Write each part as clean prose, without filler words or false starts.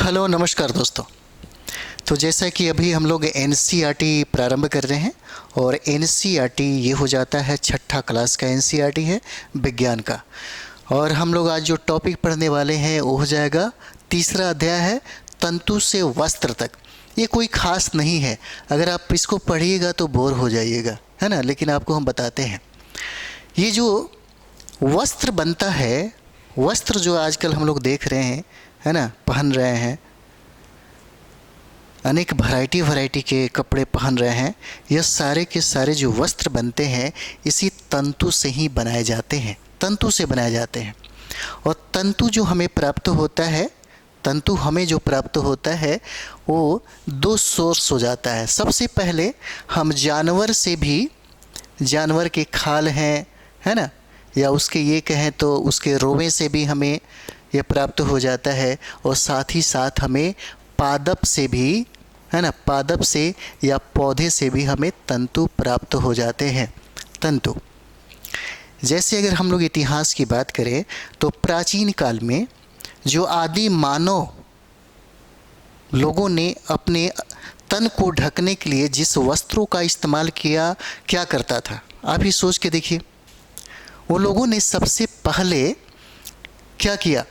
Hello नमस्कार दोस्तों। तो जैसा कि अभी हम लोग एनसीईआरटी प्रारंभ कर रहे हैं और एनसीईआरटी ये हो जाता है छठा क्लास का एनसीईआरटी है विज्ञान का। और हम लोग आज जो टॉपिक पढ़ने वाले हैं वो हो जाएगा तीसरा अध्याय है तंतु से वस्त्र तक। ये कोई ख़ास नहीं है, अगर आप इसको पढ़िएगा तो बोर हो जाइएगा, है ना। लेकिन आपको हम बताते हैं ये जो वस्त्र बनता है, वस्त्र जो आजकल हम लोग देख रहे हैं, है ना, पहन रहे हैं, अनेक वैरायटी के कपड़े पहन रहे हैं, यह सारे के सारे जो वस्त्र बनते हैं इसी तंतु से ही बनाए जाते हैं, तंतु से बनाए जाते हैं। और तंतु जो हमें प्राप्त होता है, तंतु हमें जो प्राप्त होता है वो दो सोर्स हो जाता है। सबसे पहले हम जानवर से भी, जानवर के खाल हैं, है ना, या उसके ये कहें तो उसके रोवे से भी हमें यह प्राप्त हो जाता है। और साथ ही साथ हमें पादप से भी, है ना, पादप से या पौधे से भी हमें तंतु प्राप्त हो जाते हैं। तंतु जैसे अगर हम लोग इतिहास की बात करें तो प्राचीन काल में जो आदि मानव लोगों ने अपने तन को ढकने के लिए जिस वस्त्रों का इस्तेमाल किया, क्या करता था आप ही सोच के देखिए। वो लोगों ने सबसे पहले क्या किया,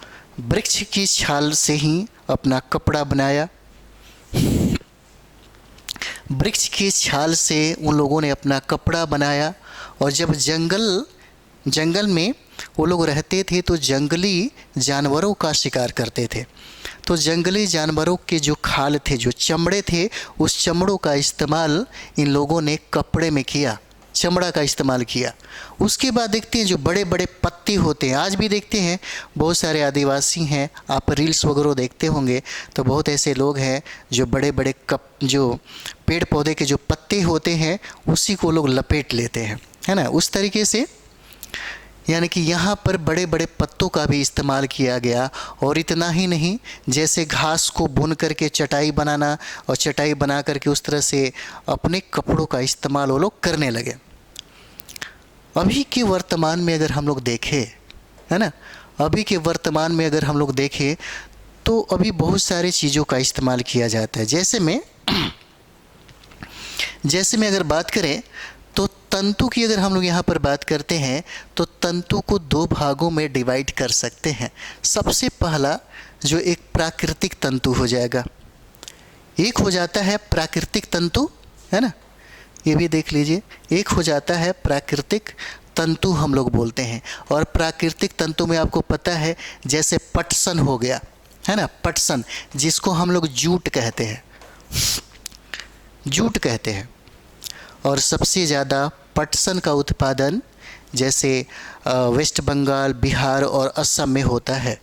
वृक्ष की छाल से ही अपना कपड़ा बनाया। वृक्ष की छाल से उन लोगों ने अपना कपड़ा बनाया। और जब जंगल में वो लोग रहते थे तो जंगली जानवरों का शिकार करते थे। तो जंगली जानवरों के जो खाल थे, जो चमड़े थे, उस चमड़ों का इस्तेमाल इन लोगों ने कपड़े में किया, चमड़ा का इस्तेमाल किया। उसके बाद देखते हैं जो बड़े बड़े पत्ते होते हैं, आज भी देखते हैं बहुत सारे आदिवासी हैं, आप रील्स वगैरह देखते होंगे तो बहुत ऐसे लोग हैं जो बड़े बड़े जो पेड़ पौधे के जो पत्ते होते हैं उसी को लोग लपेट लेते हैं, है ना। उस तरीके से यानी कि यहाँ पर बड़े बड़े पत्तों का भी इस्तेमाल किया गया। और इतना ही नहीं, जैसे घास को बुन करके चटाई बनाना और चटाई बना करके उस तरह से अपने कपड़ों का इस्तेमाल वो लोग करने लगे। अभी के वर्तमान में अगर हम लोग देखें, है ना, अभी के वर्तमान में अगर हम लोग देखें तो अभी बहुत सारे चीज़ों का इस्तेमाल किया जाता है। जैसे में अगर बात करें तो तंतु की अगर हम लोग यहाँ पर बात करते हैं तो तंतु को दो भागों में डिवाइड कर सकते हैं। सबसे पहला जो एक प्राकृतिक तंतु हो जाएगा, एक हो जाता है प्राकृतिक तंतु, है ना, ये भी देख लीजिए, एक हो जाता है प्राकृतिक तंतु हम लोग बोलते हैं। और प्राकृतिक तंतु में आपको पता है जैसे पटसन हो गया, है ना, पटसन जिसको हम लोग जूट कहते हैं, जूट कहते हैं। और सबसे ज़्यादा पटसन का उत्पादन जैसे वेस्ट बंगाल, बिहार और असम में होता है।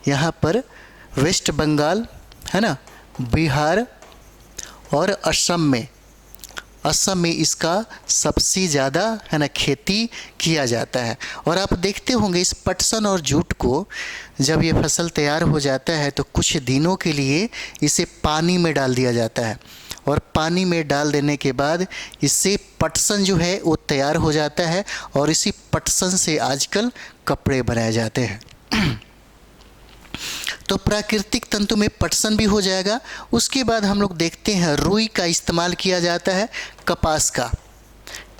यहाँ पर वेस्ट बंगाल, है ना, बिहार और असम में इसका सबसे ज़्यादा, है ना, खेती किया जाता है। और आप देखते होंगे इस पटसन और जूट को जब ये फसल तैयार हो जाता है तो कुछ दिनों के लिए इसे पानी में डाल दिया जाता है। और पानी में डाल देने के बाद इससे पटसन जो है वो तैयार हो जाता है और इसी पटसन से आजकल कपड़े बनाए जाते हैं। तो प्राकृतिक तंतु में पटसन भी हो जाएगा। उसके बाद हम लोग देखते हैं रुई का इस्तेमाल किया जाता है, कपास का,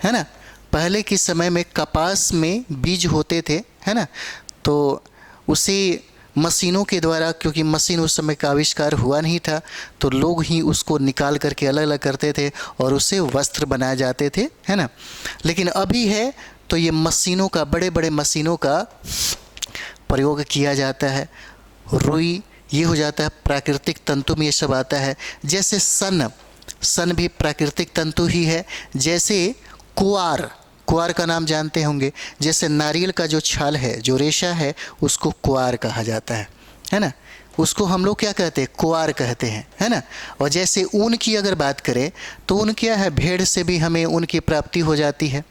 है ना। पहले के समय में कपास में बीज होते थे, है ना, तो उसे मशीनों के द्वारा, क्योंकि मशीन उस समय का आविष्कार हुआ नहीं था, तो लोग ही उसको निकाल करके अलग अलग करते थे और उससे वस्त्र बनाए जाते थे, है ना। लेकिन अभी है तो ये मशीनों का, बड़े बड़े मशीनों का प्रयोग किया जाता है। रुई ये हो जाता है प्राकृतिक तंतु में, ये सब आता है। जैसे सन भी प्राकृतिक तंतु ही है। जैसे कुआर का नाम जानते होंगे, जैसे नारियल का जो छाल है, जो रेशा है, उसको कुआर कहा जाता है ना। उसको हम लोग क्या कहते हैं, कुआर कहते हैं, है ना। और जैसे ऊन की अगर बात करें तो ऊन क्या है, भेड़ से भी हमें ऊन की प्राप्ति हो जाती है,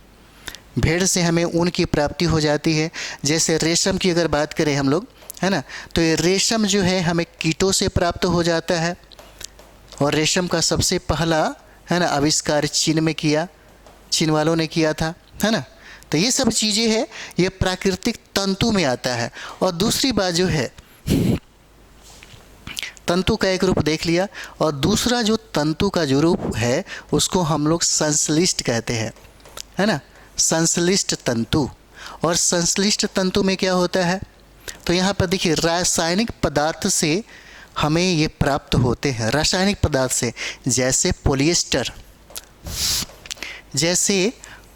भेड़ से हमें ऊन की प्राप्ति हो जाती है। जैसे रेशम की अगर बात करें हम लोग, है ना, तो ये रेशम जो है हमें कीटों से प्राप्त हो जाता है। और रेशम का सबसे पहला, है ना, आविष्कार चीन में किया, चीन वालों ने किया था, है ना। तो ये सब चीज़ें हैं, ये प्राकृतिक तंतु में आता है। और दूसरी बात जो है, तंतु का एक रूप देख लिया, और दूसरा जो तंतु का जो रूप है उसको हम लोग संश्लिष्ट कहते हैं, है ना, संश्लिष्ट तंतु। और संश्लिष्ट तंतु में क्या होता है, तो यहाँ पर देखिए रासायनिक पदार्थ से हमें ये प्राप्त होते हैं, रासायनिक पदार्थ से, जैसे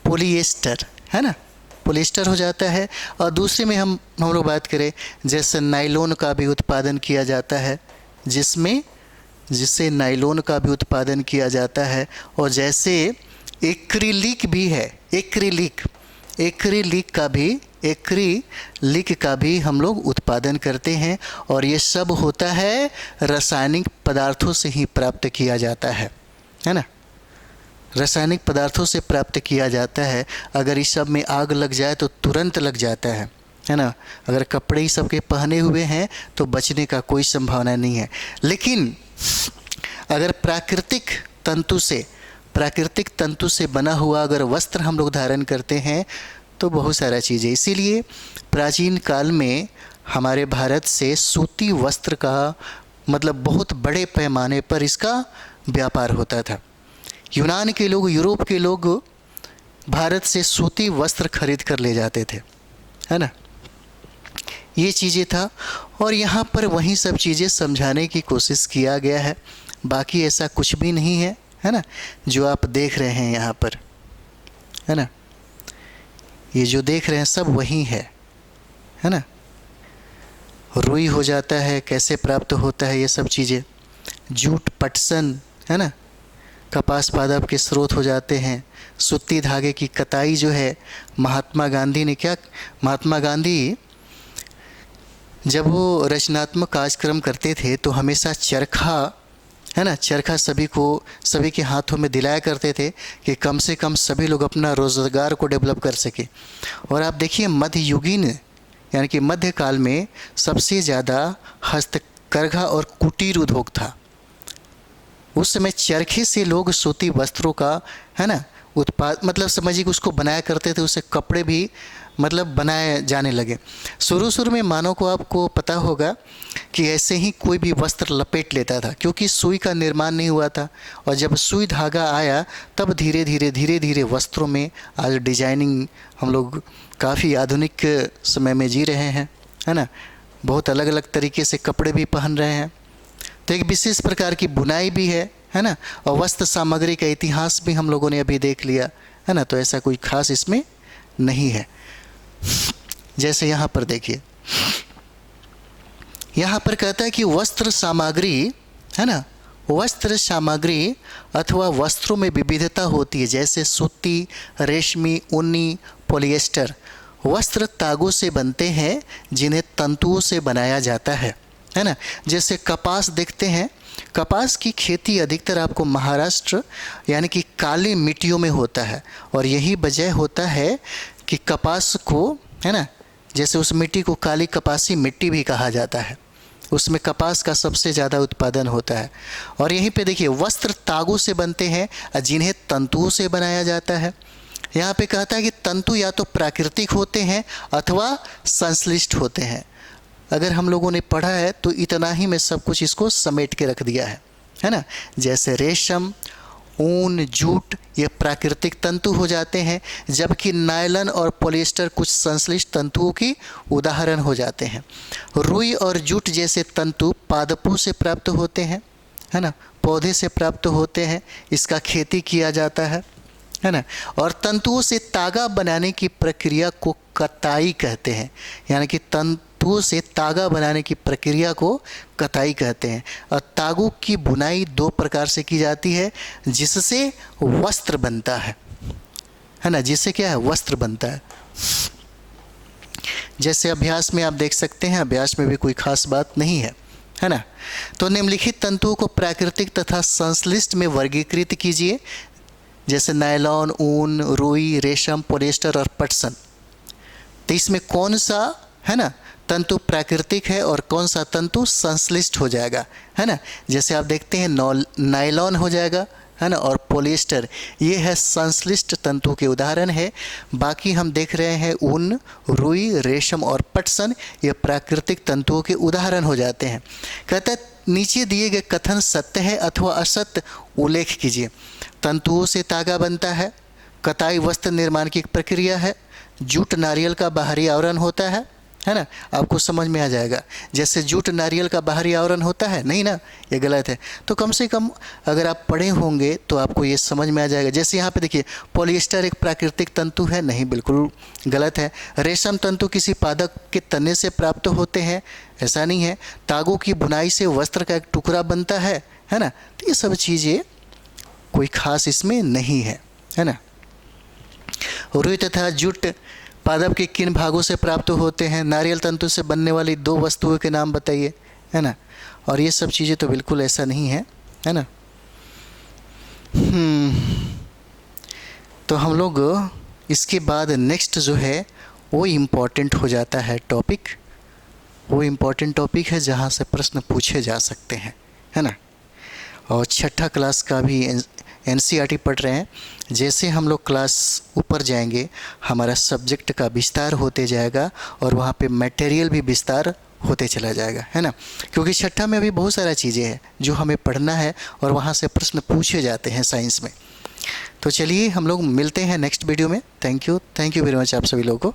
पोलिएस्टर है ना, पोलिएस्टर हो जाता है। और दूसरे में हम लोग बात करें, जैसे नायलॉन का भी उत्पादन किया जाता है, जिससे नायलॉन का भी उत्पादन किया जाता है। और जैसे एक्रिलिक भी है, एक्रिलिक का भी हम लोग उत्पादन करते हैं। और ये सब होता है रासायनिक पदार्थों से ही प्राप्त किया जाता है ना, रासायनिक पदार्थों से प्राप्त किया जाता है। अगर इस सब में आग लग जाए तो तुरंत लग जाता है ना। अगर कपड़े ही सबके पहने हुए हैं तो बचने का कोई संभावना नहीं है। लेकिन अगर प्राकृतिक तंतु से बना हुआ अगर वस्त्र हम लोग धारण करते हैं तो बहुत सारा चीज़ें, इसीलिए प्राचीन काल में हमारे भारत से सूती वस्त्र का मतलब बहुत बड़े पैमाने पर इसका व्यापार होता था। यूनान के लोग, यूरोप के लोग भारत से सूती वस्त्र खरीद कर ले जाते थे, है ना, ये चीज़ें था। और यहाँ पर वही सब चीज़ें समझाने की कोशिश किया गया है, बाकी ऐसा कुछ भी नहीं है, है ना, जो आप देख रहे हैं यहाँ पर, है ना, ये जो देख रहे हैं सब वही है ना। रुई हो जाता है, कैसे प्राप्त होता है ये सब चीज़ें, जूट, पटसन, है ना, कपास पादप के स्रोत हो जाते हैं। सूती धागे की कताई जो है, महात्मा गांधी जब वो रचनात्मक कार्यक्रम करते थे तो हमेशा चरखा, है ना, चरखा सभी के हाथों में दिलाया करते थे कि कम से कम सभी लोग अपना रोज़गार को डेवलप कर सके। और आप देखिए मध्ययुगीन यानी कि मध्यकाल में सबसे ज़्यादा हस्तकरघा और कुटीर उद्योग था। उस समय चरखे से लोग सूती वस्त्रों का, है ना, उत्पाद मतलब समझिए कि उसको बनाया करते थे, उससे कपड़े भी मतलब बनाए जाने लगे। शुरू में मानव को आपको पता होगा कि ऐसे ही कोई भी वस्त्र लपेट लेता था, क्योंकि सुई का निर्माण नहीं हुआ था। और जब सुई धागा आया तब धीरे धीरे वस्त्रों में आज डिजाइनिंग, हम लोग काफ़ी आधुनिक समय में जी रहे हैं, है ना, बहुत अलग अलग तरीके से कपड़े भी पहन रहे हैं। तो एक विशेष प्रकार की बुनाई भी है ना, और वस्त्र सामग्री का इतिहास भी हम लोगों ने अभी देख लिया, है ना। तो ऐसा कोई खास इसमें नहीं है। जैसे यहाँ पर देखिए, यहाँ पर कहता है कि वस्त्र सामग्री, है ना, वस्त्र सामग्री अथवा वस्त्रों में विविधता होती है, जैसे सूती, रेशमी, ऊनी, पॉलिएस्टर। वस्त्र तागों से बनते हैं जिन्हें तंतुओं से बनाया जाता है ना। जैसे कपास देखते हैं, कपास की खेती अधिकतर आपको महाराष्ट्र यानी कि काली मिट्टियों में होता है। और यही वजह होता है कि कपास को, है ना, जैसे उस मिट्टी को काली कपासी मिट्टी भी कहा जाता है, उसमें कपास का सबसे ज़्यादा उत्पादन होता है। और यहीं पे देखिए वस्त्र तागों से बनते हैं जिन्हें तंतुओं से बनाया जाता है। यहाँ पे कहता है कि तंतु या तो प्राकृतिक होते हैं अथवा संश्लिष्ट होते हैं। अगर हम लोगों ने पढ़ा है तो इतना ही में सब कुछ इसको समेट के रख दिया है ना। जैसे रेशम, ऊन, जूट ये प्राकृतिक तंतु हो जाते हैं, जबकि नायलॉन और पॉलिएस्टर कुछ संश्लिष्ट तंतुओं की उदाहरण हो जाते हैं। रुई और जूट जैसे तंतु पादपों से प्राप्त होते हैं, है ना, पौधे से प्राप्त होते हैं, इसका खेती किया जाता है ना। और तंतुओं से तागा बनाने की प्रक्रिया को कताई कहते हैं, यानी कि तंतुओं से तागा बनाने की प्रक्रिया को कताई कहते हैं। और तागों की बुनाई दो प्रकार से की जाती है, जिससे वस्त्र बनता है ना, जिससे क्या है, वस्त्र बनता है। जैसे अभ्यास में आप देख सकते हैं, अभ्यास में भी कोई खास बात नहीं है ना। तो निम्नलिखित तंतुओं को प्राकृतिक तथा संश्लिष्ट में वर्गीकृत कीजिए, जैसे नायलॉन, ऊन, रुई, रेशम, पॉलिएस्टर और पटसन। तो इसमें कौन सा, है ना, तंतु प्राकृतिक है और कौन सा तंतु संश्लिष्ट हो जाएगा, है ना। जैसे आप देखते हैं नायलॉन हो जाएगा, है ना, और पॉलिएस्टर, ये है संश्लिष्ट तंतु के उदाहरण है। बाकी हम देख रहे हैं ऊन, रुई, रेशम और पटसन, ये प्राकृतिक तंतुओं के उदाहरण हो जाते हैं। कहता है नीचे दिए गए कथन सत्य है अथवा असत्य उल्लेख कीजिए। तंतुओं से तागा बनता है, कताई वस्त्र निर्माण की एक प्रक्रिया है, जूट नारियल का बाहरी आवरण होता है ना, आपको समझ में आ जाएगा। जैसे जूट नारियल का बाहरी आवरण होता है, नहीं ना, ये गलत है। तो कम से कम अगर आप पढ़े होंगे तो आपको ये समझ में आ जाएगा। जैसे यहाँ पे देखिए, पॉलिएस्टर एक प्राकृतिक तंतु है, नहीं, बिल्कुल गलत है। रेशम तंतु किसी पादप के तने से प्राप्त होते हैं, ऐसा नहीं है। तागों की बुनाई से वस्त्र का एक टुकड़ा बनता है ना। तो ये सब चीज़ें कोई खास इसमें नहीं है ना। रुई तथा जूट पादप के किन भागों से प्राप्त होते हैं? नारियल तंतु से बनने वाली 2 वस्तुओं के नाम बताइए, है ना। और ये सब चीज़ें तो बिल्कुल ऐसा नहीं है ना। तो हम लोग इसके बाद नेक्स्ट जो है वो इम्पॉर्टेंट हो जाता है टॉपिक, वो इम्पॉर्टेंट टॉपिक है जहाँ से प्रश्न पूछे जा सकते हैं, है ना। और छठा क्लास का भी NCERT पढ़ रहे हैं। जैसे हम लोग क्लास ऊपर जाएंगे हमारा सब्जेक्ट का विस्तार होते जाएगा और वहाँ पे मटेरियल भी विस्तार होते चला जाएगा, है ना। क्योंकि छठा में अभी बहुत सारा चीज़ें हैं जो हमें पढ़ना है और वहाँ से प्रश्न पूछे जाते हैं साइंस में। तो चलिए हम लोग मिलते हैं नेक्स्ट वीडियो में। थैंक यू वेरी मच आप सभी लोगों को।